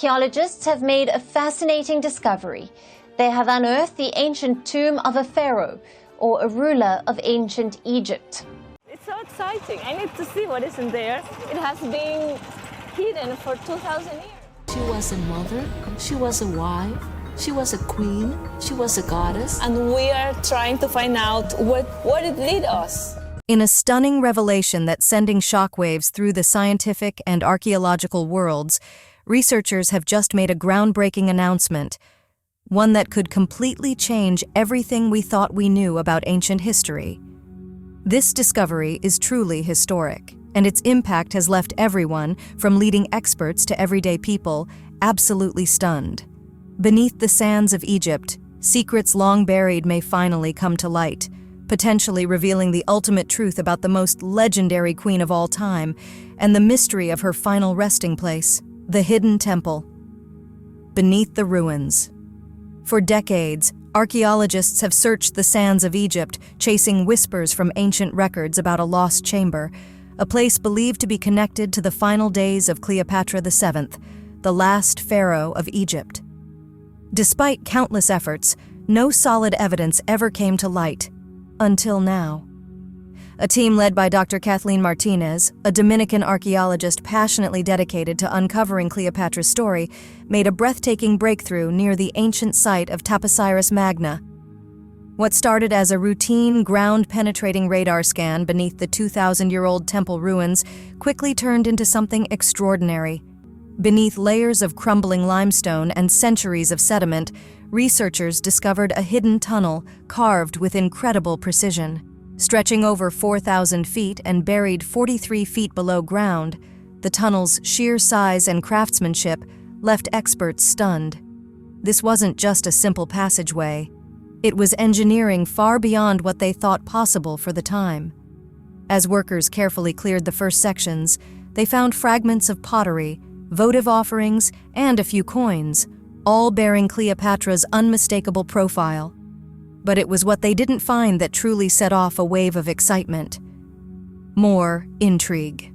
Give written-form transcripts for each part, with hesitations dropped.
Archaeologists have made a fascinating discovery. They have unearthed the ancient tomb of a pharaoh, or a ruler of ancient Egypt. It's so exciting. I need to see what is in there. It has been hidden for 2,000 years. She was a mother, she was a wife, she was a queen, she was a goddess. And we are trying to find out what it led us. In a stunning revelation that's sending shockwaves through the scientific and archaeological worlds, researchers have just made a groundbreaking announcement, one that could completely change everything we thought we knew about ancient history. This discovery is truly historic, and its impact has left everyone, from leading experts to everyday people, absolutely stunned. Beneath the sands of Egypt, secrets long buried may finally come to light, potentially revealing the ultimate truth about the most legendary queen of all time and the mystery of her final resting place, the hidden temple. Beneath the ruins. For decades, archaeologists have searched the sands of Egypt, chasing whispers from ancient records about a lost chamber, a place believed to be connected to the final days of Cleopatra VII, the last pharaoh of Egypt. Despite countless efforts, no solid evidence ever came to light. Until now. A team led by Dr. Kathleen Martinez, a Dominican archaeologist passionately dedicated to uncovering Cleopatra's story, made a breathtaking breakthrough near the ancient site of Taposiris Magna. What started as a routine, ground-penetrating radar scan beneath the 2,000-year-old temple ruins quickly turned into something extraordinary. Beneath layers of crumbling limestone and centuries of sediment, researchers discovered a hidden tunnel carved with incredible precision. Stretching over 4,000 feet and buried 43 feet below ground, the tunnel's sheer size and craftsmanship left experts stunned. This wasn't just a simple passageway. It was engineering far beyond what they thought possible for the time. As workers carefully cleared the first sections, they found fragments of pottery, votive offerings, and a few coins, all bearing Cleopatra's unmistakable profile. But it was what they didn't find that truly set off a wave of excitement. More intrigue.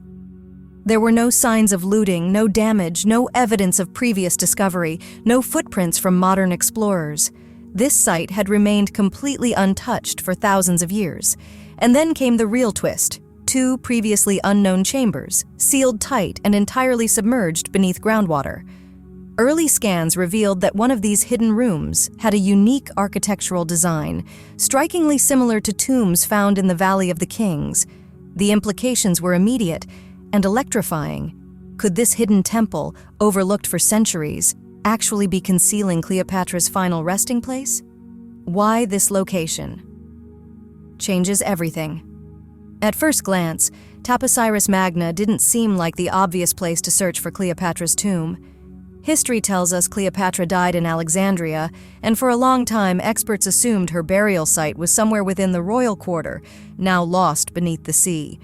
There were no signs of looting, no damage, no evidence of previous discovery, no footprints from modern explorers. This site had remained completely untouched for thousands of years. And then came the real twist. 2 previously unknown chambers, sealed tight and entirely submerged beneath groundwater. Early scans revealed that one of these hidden rooms had a unique architectural design, strikingly similar to tombs found in the Valley of the Kings. The implications were immediate and electrifying. Could this hidden temple, overlooked for centuries, actually be concealing Cleopatra's final resting place? Why this location? Changes everything. At first glance, Taposiris Magna didn't seem like the obvious place to search for Cleopatra's tomb. History tells us Cleopatra died in Alexandria, and for a long time experts assumed her burial site was somewhere within the royal quarter, now lost beneath the sea.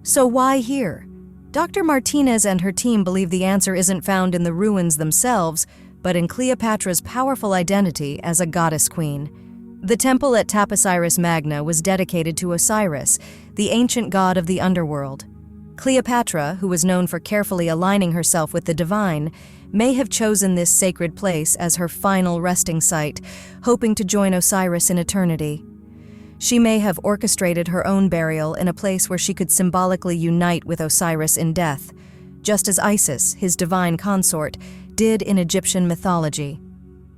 So why here? Dr. Martinez and her team believe the answer isn't found in the ruins themselves, but in Cleopatra's powerful identity as a goddess queen. The temple at Taposiris Magna was dedicated to Osiris, the ancient god of the underworld. Cleopatra, who was known for carefully aligning herself with the divine, may have chosen this sacred place as her final resting site, hoping to join Osiris in eternity. She may have orchestrated her own burial in a place where she could symbolically unite with Osiris in death, just as Isis, his divine consort, did in Egyptian mythology.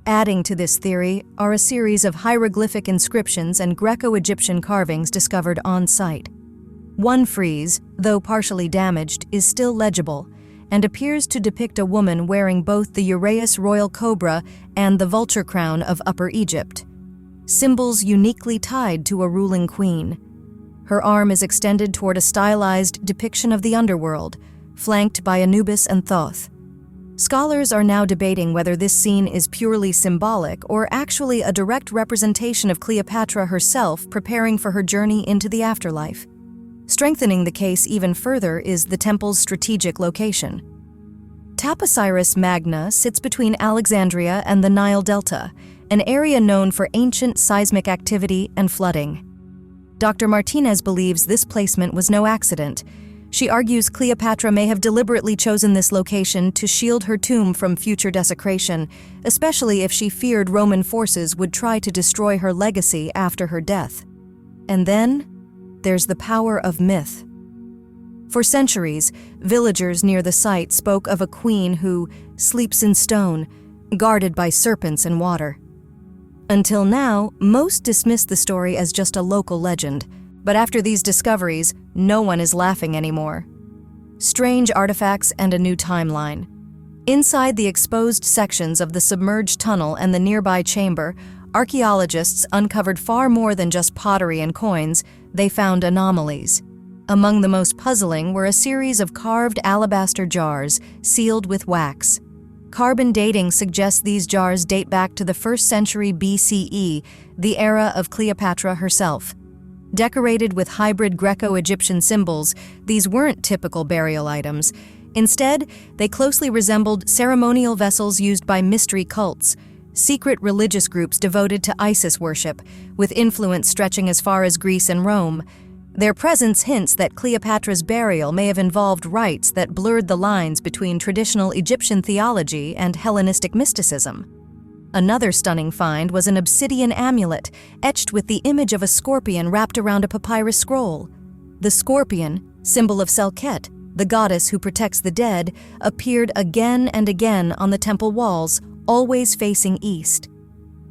Adding to this theory are a series of hieroglyphic inscriptions and Greco-Egyptian carvings discovered on-site. One frieze, though partially damaged, is still legible, and appears to depict a woman wearing both the uraeus royal cobra and the vulture crown of Upper Egypt, symbols uniquely tied to a ruling queen. Her arm is extended toward a stylized depiction of the underworld, flanked by Anubis and Thoth. Scholars are now debating whether this scene is purely symbolic or actually a direct representation of Cleopatra herself preparing for her journey into the afterlife. Strengthening the case even further is the temple's strategic location. Taposiris Magna sits between Alexandria and the Nile Delta, an area known for ancient seismic activity and flooding. Dr. Martinez believes this placement was no accident. She argues Cleopatra may have deliberately chosen this location to shield her tomb from future desecration, especially if she feared Roman forces would try to destroy her legacy after her death. And then, there's the power of myth. For centuries, villagers near the site spoke of a queen who sleeps in stone, guarded by serpents and water. Until now, most dismissed the story as just a local legend, but after these discoveries, no one is laughing anymore. Strange artifacts and a new timeline. Inside the exposed sections of the submerged tunnel and the nearby chamber, archaeologists uncovered far more than just pottery and coins. They found anomalies. Among the most puzzling were a series of carved alabaster jars sealed with wax. Carbon dating suggests these jars date back to the 1st century BCE, the era of Cleopatra herself. Decorated with hybrid Greco-Egyptian symbols, these weren't typical burial items. Instead, they closely resembled ceremonial vessels used by mystery cults, secret religious groups devoted to Isis worship, with influence stretching as far as Greece and Rome. Their presence hints that Cleopatra's burial may have involved rites that blurred the lines between traditional Egyptian theology and Hellenistic mysticism. Another stunning find was an obsidian amulet etched with the image of a scorpion wrapped around a papyrus scroll. The scorpion, symbol of Selket, the goddess who protects the dead, appeared again and again on the temple walls, always facing east.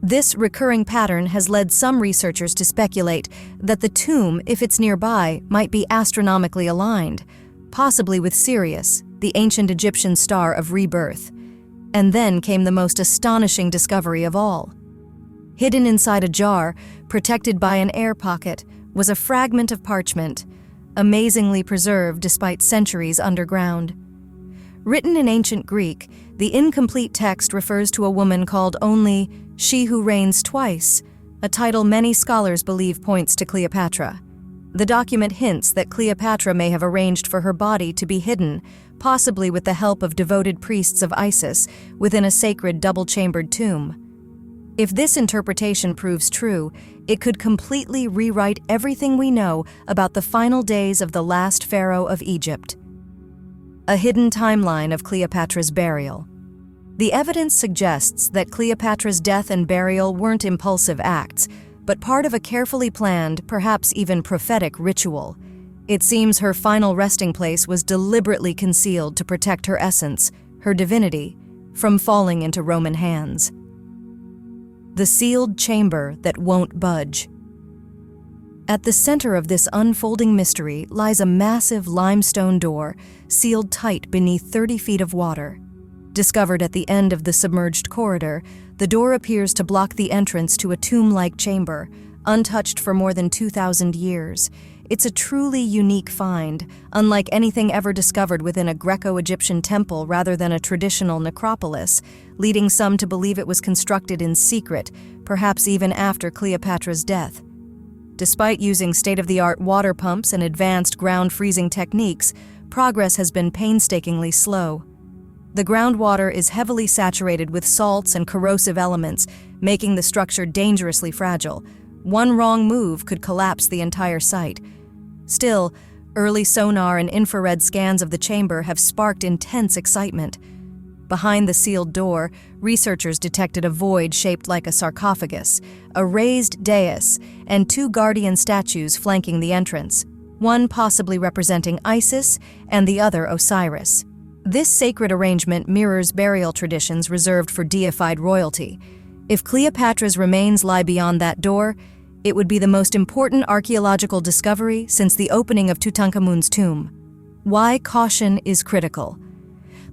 This recurring pattern has led some researchers to speculate that the tomb, if it's nearby, might be astronomically aligned, possibly with Sirius, the ancient Egyptian star of rebirth. And then came the most astonishing discovery of all. Hidden inside a jar, protected by an air pocket, was a fragment of parchment, amazingly preserved despite centuries underground. Written in ancient Greek, the incomplete text refers to a woman called only "She Who Reigns Twice," a title many scholars believe points to Cleopatra. The document hints that Cleopatra may have arranged for her body to be hidden, possibly with the help of devoted priests of Isis, within a sacred double-chambered tomb. If this interpretation proves true, it could completely rewrite everything we know about the final days of the last Pharaoh of Egypt. A hidden timeline of Cleopatra's burial. The evidence suggests that Cleopatra's death and burial weren't impulsive acts, but part of a carefully planned, perhaps even prophetic ritual. It seems her final resting place was deliberately concealed to protect her essence, her divinity, from falling into Roman hands. The sealed chamber that won't budge. At the center of this unfolding mystery lies a massive limestone door, sealed tight beneath 30 feet of water. Discovered at the end of the submerged corridor, the door appears to block the entrance to a tomb-like chamber, untouched for more than 2,000 years. It's a truly unique find, unlike anything ever discovered within a Greco-Egyptian temple rather than a traditional necropolis, leading some to believe it was constructed in secret, perhaps even after Cleopatra's death. Despite using state-of-the-art water pumps and advanced ground freezing techniques, progress has been painstakingly slow. The groundwater is heavily saturated with salts and corrosive elements, making the structure dangerously fragile. One wrong move could collapse the entire site. Still, early sonar and infrared scans of the chamber have sparked intense excitement. Behind the sealed door, researchers detected a void shaped like a sarcophagus, a raised dais, and 2 guardian statues flanking the entrance, one possibly representing Isis and the other Osiris. This sacred arrangement mirrors burial traditions reserved for deified royalty. If Cleopatra's remains lie beyond that door, it would be the most important archaeological discovery since the opening of Tutankhamun's tomb. Why caution is critical.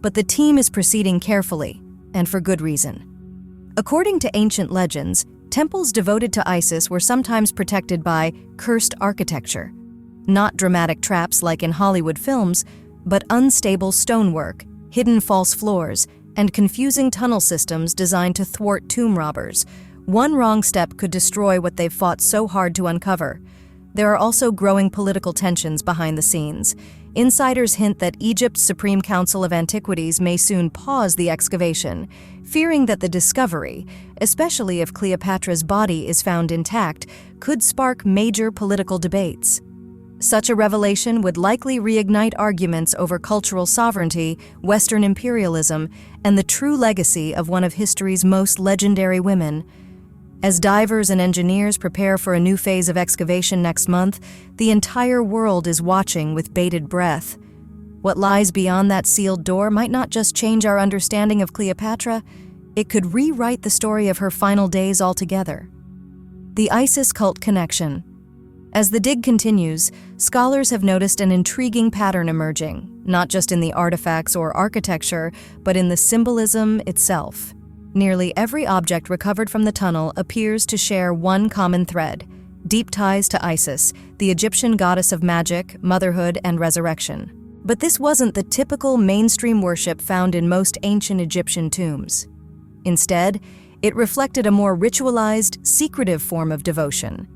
But the team is proceeding carefully, and for good reason. According to ancient legends, temples devoted to Isis were sometimes protected by cursed architecture. Not dramatic traps like in Hollywood films, but unstable stonework, hidden false floors, and confusing tunnel systems designed to thwart tomb robbers. One wrong step could destroy what they've fought so hard to uncover. There are also growing political tensions behind the scenes. Insiders hint that Egypt's Supreme Council of Antiquities may soon pause the excavation, fearing that the discovery, especially if Cleopatra's body is found intact, could spark major political debates. Such a revelation would likely reignite arguments over cultural sovereignty, Western imperialism, and the true legacy of one of history's most legendary women. As divers and engineers prepare for a new phase of excavation next month, the entire world is watching with bated breath. What lies beyond that sealed door might not just change our understanding of Cleopatra, it could rewrite the story of her final days altogether. The Isis cult connection. As the dig continues, scholars have noticed an intriguing pattern emerging, not just in the artifacts or architecture, but in the symbolism itself. Nearly every object recovered from the tunnel appears to share one common thread: deep ties to Isis, the Egyptian goddess of magic, motherhood, and resurrection. But this wasn't the typical mainstream worship found in most ancient Egyptian tombs. Instead, it reflected a more ritualized, secretive form of devotion,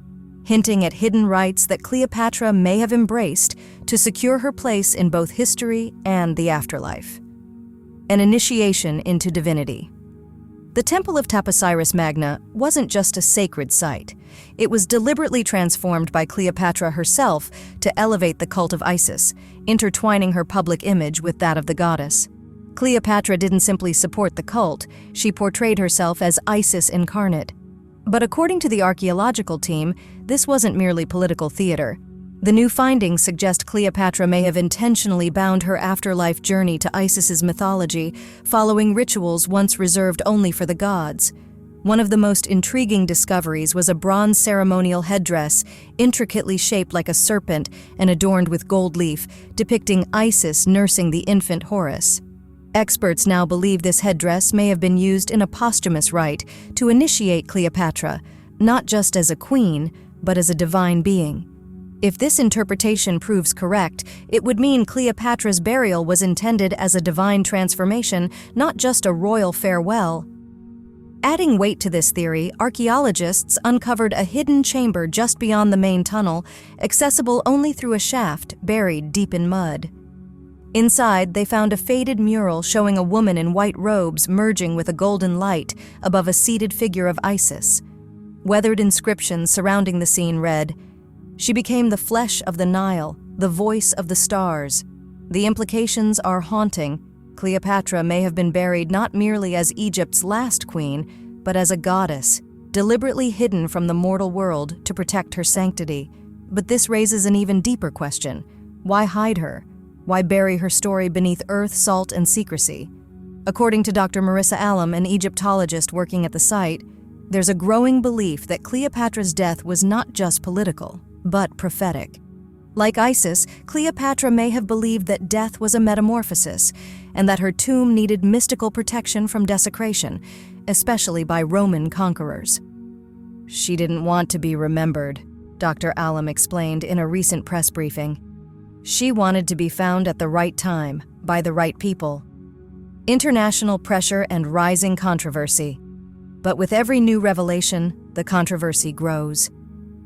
hinting at hidden rites that Cleopatra may have embraced to secure her place in both history and the afterlife. An initiation into divinity. The Temple of Taposiris Magna wasn't just a sacred site. It was deliberately transformed by Cleopatra herself to elevate the cult of Isis, intertwining her public image with that of the goddess. Cleopatra didn't simply support the cult, she portrayed herself as Isis incarnate. But according to the archaeological team, this wasn't merely political theater. The new findings suggest Cleopatra may have intentionally bound her afterlife journey to Isis's mythology, following rituals once reserved only for the gods. One of the most intriguing discoveries was a bronze ceremonial headdress, intricately shaped like a serpent and adorned with gold leaf, depicting Isis nursing the infant Horus. Experts now believe this headdress may have been used in a posthumous rite to initiate Cleopatra, not just as a queen, but as a divine being. If this interpretation proves correct, it would mean Cleopatra's burial was intended as a divine transformation, not just a royal farewell. Adding weight to this theory, archaeologists uncovered a hidden chamber just beyond the main tunnel, accessible only through a shaft buried deep in mud. Inside, they found a faded mural showing a woman in white robes merging with a golden light above a seated figure of Isis. Weathered inscriptions surrounding the scene read, "She became the flesh of the Nile, the voice of the stars." The implications are haunting. Cleopatra may have been buried not merely as Egypt's last queen, but as a goddess, deliberately hidden from the mortal world to protect her sanctity. But this raises an even deeper question. Why hide her? Why bury her story beneath earth, salt, and secrecy? According to Dr. Marissa Allam, an Egyptologist working at the site, there's a growing belief that Cleopatra's death was not just political, but prophetic. Like Isis, Cleopatra may have believed that death was a metamorphosis, and that her tomb needed mystical protection from desecration, especially by Roman conquerors. She didn't want to be remembered, Dr. Allam explained in a recent press briefing. She wanted to be found at the right time, by the right people. International pressure and rising controversy. But with every new revelation, the controversy grows.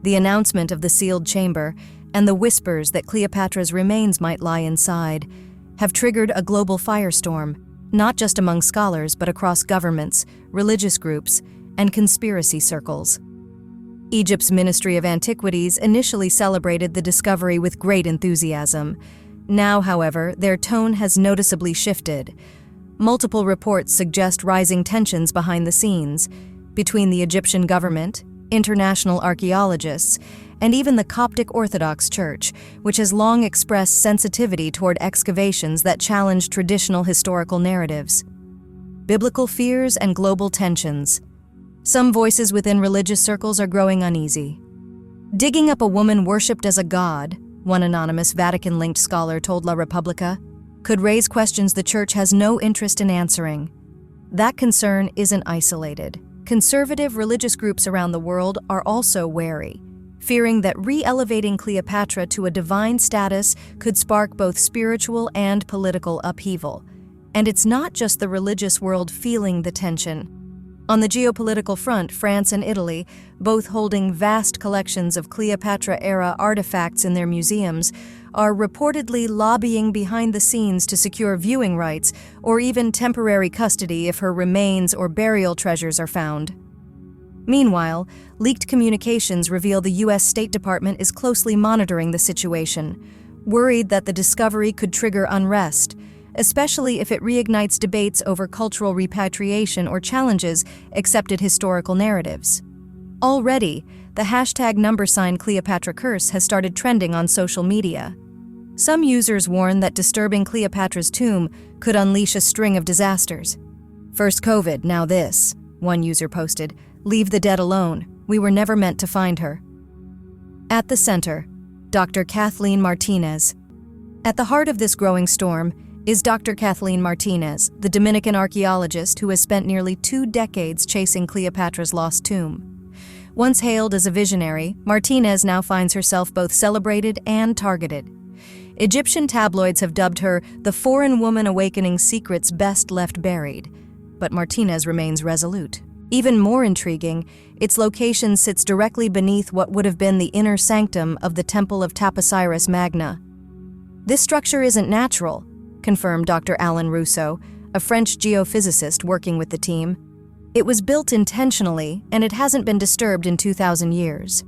The announcement of the sealed chamber and the whispers that Cleopatra's remains might lie inside have triggered a global firestorm, not just among scholars but across governments, religious groups, and conspiracy circles. Egypt's Ministry of Antiquities initially celebrated the discovery with great enthusiasm. Now, however, their tone has noticeably shifted. Multiple reports suggest rising tensions behind the scenes between the Egyptian government, international archaeologists, and even the Coptic Orthodox Church, which has long expressed sensitivity toward excavations that challenge traditional historical narratives. Biblical fears and global tensions. Some voices within religious circles are growing uneasy. Digging up a woman worshipped as a god, one anonymous Vatican-linked scholar told La Repubblica, could raise questions the Church has no interest in answering. That concern isn't isolated. Conservative religious groups around the world are also wary, fearing that re-elevating Cleopatra to a divine status could spark both spiritual and political upheaval. And it's not just the religious world feeling the tension. On the geopolitical front, France and Italy, both holding vast collections of Cleopatra-era artifacts in their museums, are reportedly lobbying behind the scenes to secure viewing rights or even temporary custody if her remains or burial treasures are found. Meanwhile, leaked communications reveal the U.S. State Department is closely monitoring the situation, worried that the discovery could trigger unrest, especially if it reignites debates over cultural repatriation or challenges accepted historical narratives. Already, the hashtag #Cleopatra curse has started trending on social media. Some users warn that disturbing Cleopatra's tomb could unleash a string of disasters. "First COVID, now this," one user posted. "Leave the dead alone. We were never meant to find her." At the center, Dr. Kathleen Martinez. At the heart of this growing storm is Dr. Kathleen Martinez, the Dominican archaeologist who has spent nearly 2 decades chasing Cleopatra's lost tomb. Once hailed as a visionary, Martinez now finds herself both celebrated and targeted. Egyptian tabloids have dubbed her the foreign woman awakening secrets best left buried, but Martinez remains resolute. Even more intriguing, its location sits directly beneath what would have been the inner sanctum of the Temple of Taposiris Magna. This structure isn't natural, confirmed Dr. Alan Russo, a French geophysicist working with the team. It was built intentionally, and it hasn't been disturbed in 2,000 years.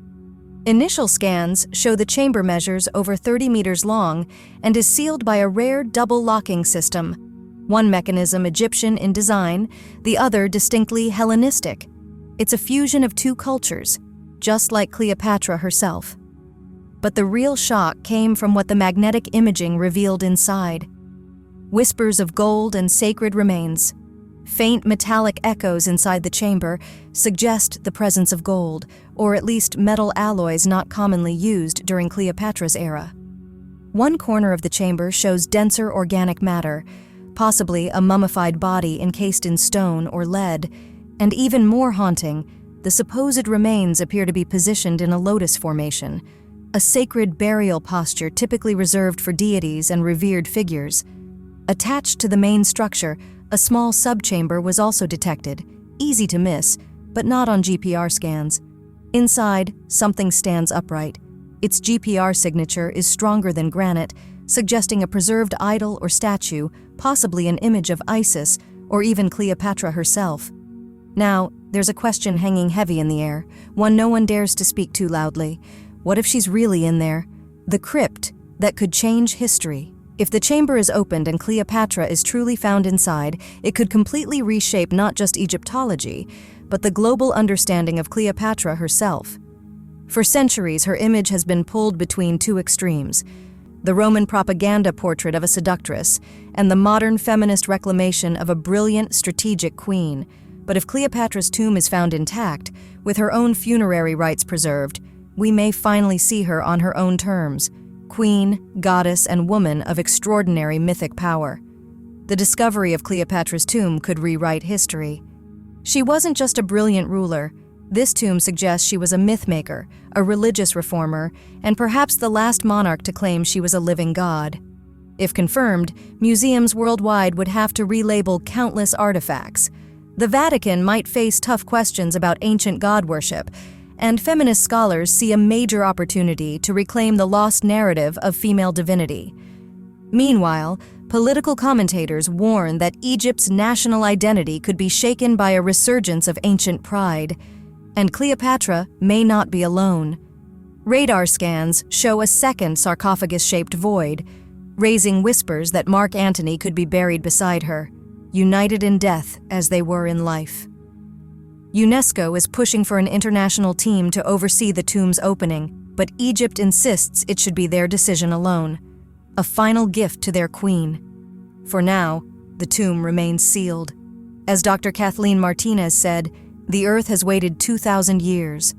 Initial scans show the chamber measures over 30 meters long and is sealed by a rare double locking system, one mechanism Egyptian in design, the other distinctly Hellenistic. It's a fusion of 2 cultures, just like Cleopatra herself. But the real shock came from what the magnetic imaging revealed inside. Whispers of gold and sacred remains. Faint metallic echoes inside the chamber suggest the presence of gold, or at least metal alloys not commonly used during Cleopatra's era. One corner of the chamber shows denser organic matter, possibly a mummified body encased in stone or lead, and even more haunting, the supposed remains appear to be positioned in a lotus formation, a sacred burial posture typically reserved for deities and revered figures. Attached to the main structure, a small subchamber was also detected, easy to miss, but not on GPR scans. Inside, something stands upright. Its GPR signature is stronger than granite, suggesting a preserved idol or statue, possibly an image of Isis or even Cleopatra herself. Now, there's a question hanging heavy in the air, one no one dares to speak too loudly. What if she's really in there? The crypt that could change history. If the chamber is opened and Cleopatra is truly found inside, it could completely reshape not just Egyptology, but the global understanding of Cleopatra herself. For centuries, her image has been pulled between 2 extremes: the Roman propaganda portrait of a seductress and the modern feminist reclamation of a brilliant, strategic queen. But if Cleopatra's tomb is found intact, with her own funerary rites preserved, we may finally see her on her own terms, queen, goddess, and woman of extraordinary mythic power. The discovery of Cleopatra's tomb could rewrite history. She wasn't just a brilliant ruler. This tomb suggests she was a mythmaker, a religious reformer, and perhaps the last monarch to claim she was a living god. If confirmed, museums worldwide would have to relabel countless artifacts. The Vatican might face tough questions about ancient god worship, and feminist scholars see a major opportunity to reclaim the lost narrative of female divinity. Meanwhile, political commentators warn that Egypt's national identity could be shaken by a resurgence of ancient pride, and Cleopatra may not be alone. Radar scans show a second sarcophagus-shaped void, raising whispers that Mark Antony could be buried beside her, united in death as they were in life. UNESCO is pushing for an international team to oversee the tomb's opening, but Egypt insists it should be their decision alone, a final gift to their queen. For now, the tomb remains sealed. As Dr. Kathleen Martinez said, the Earth has waited 2,000 years.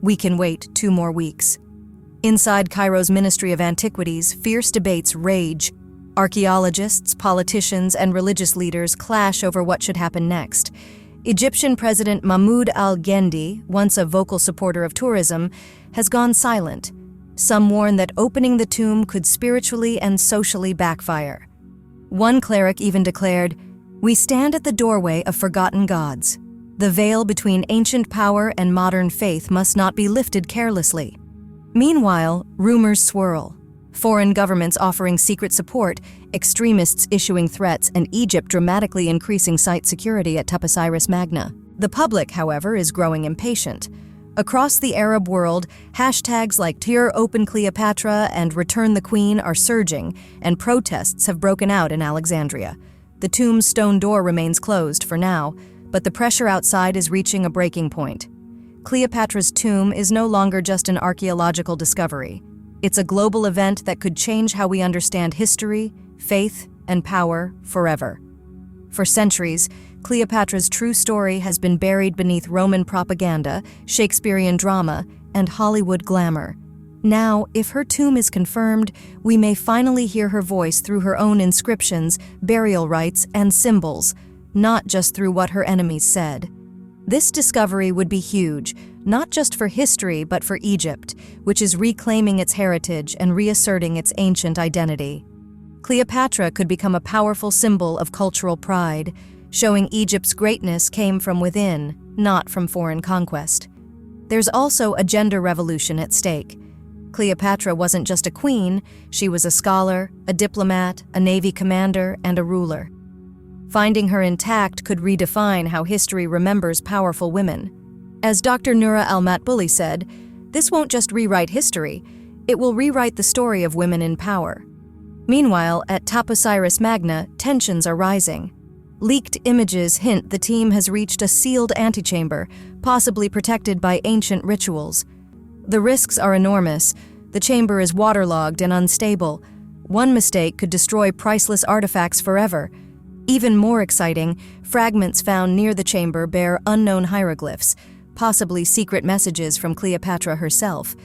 We can wait 2 more weeks. Inside Cairo's Ministry of Antiquities, fierce debates rage. Archaeologists, politicians, and religious leaders clash over what should happen next. Egyptian President Mahmoud al-Gendi, once a vocal supporter of tourism, has gone silent. Some warn that opening the tomb could spiritually and socially backfire. One cleric even declared, "We stand at the doorway of forgotten gods. The veil between ancient power and modern faith must not be lifted carelessly." Meanwhile, rumors swirl. Foreign governments offering secret support, extremists issuing threats, and Egypt dramatically increasing site security at Taposiris Magna. The public, however, is growing impatient. Across the Arab world, hashtags like Tear Open Cleopatra and Return the Queen are surging, and protests have broken out in Alexandria. The tomb's stone door remains closed for now, but the pressure outside is reaching a breaking point. Cleopatra's tomb is no longer just an archaeological discovery. It's a global event that could change how we understand history, faith, and power forever. For centuries, Cleopatra's true story has been buried beneath Roman propaganda, Shakespearean drama, and Hollywood glamour. Now, if her tomb is confirmed, we may finally hear her voice through her own inscriptions, burial rites, and symbols, not just through what her enemies said. This discovery would be huge, not just for history but for Egypt, which is reclaiming its heritage and reasserting its ancient identity. Cleopatra could become a powerful symbol of cultural pride, showing Egypt's greatness came from within, not from foreign conquest. There's also a gender revolution at stake. Cleopatra wasn't just a queen, she was a scholar, a diplomat, a navy commander, and a ruler. Finding her intact could redefine how history remembers powerful women. As Dr. Noura Al-Matbouli said, this won't just rewrite history, it will rewrite the story of women in power. Meanwhile, at Taposiris Magna, tensions are rising. Leaked images hint the team has reached a sealed antechamber, possibly protected by ancient rituals. The risks are enormous. The chamber is waterlogged and unstable. One mistake could destroy priceless artifacts forever. Even more exciting, fragments found near the chamber bear unknown hieroglyphs, possibly secret messages from Cleopatra herself.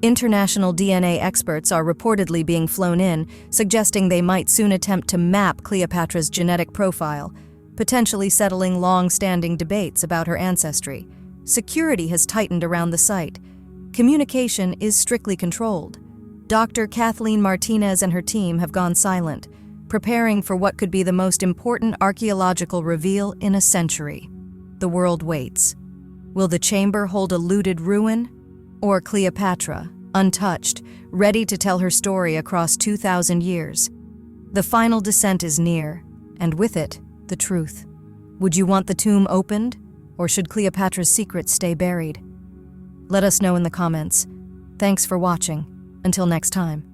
International DNA experts are reportedly being flown in, suggesting they might soon attempt to map Cleopatra's genetic profile, potentially settling long-standing debates about her ancestry. Security has tightened around the site. Communication is strictly controlled. Dr. Kathleen Martinez and her team have gone silent, preparing for what could be the most important archaeological reveal in a century. The world waits. Will the chamber hold a looted ruin? Or Cleopatra, untouched, ready to tell her story across 2,000 years? The final descent is near, and with it, the truth. Would you want the tomb opened, or should Cleopatra's secrets stay buried? Let us know in the comments. Thanks for watching. Until next time.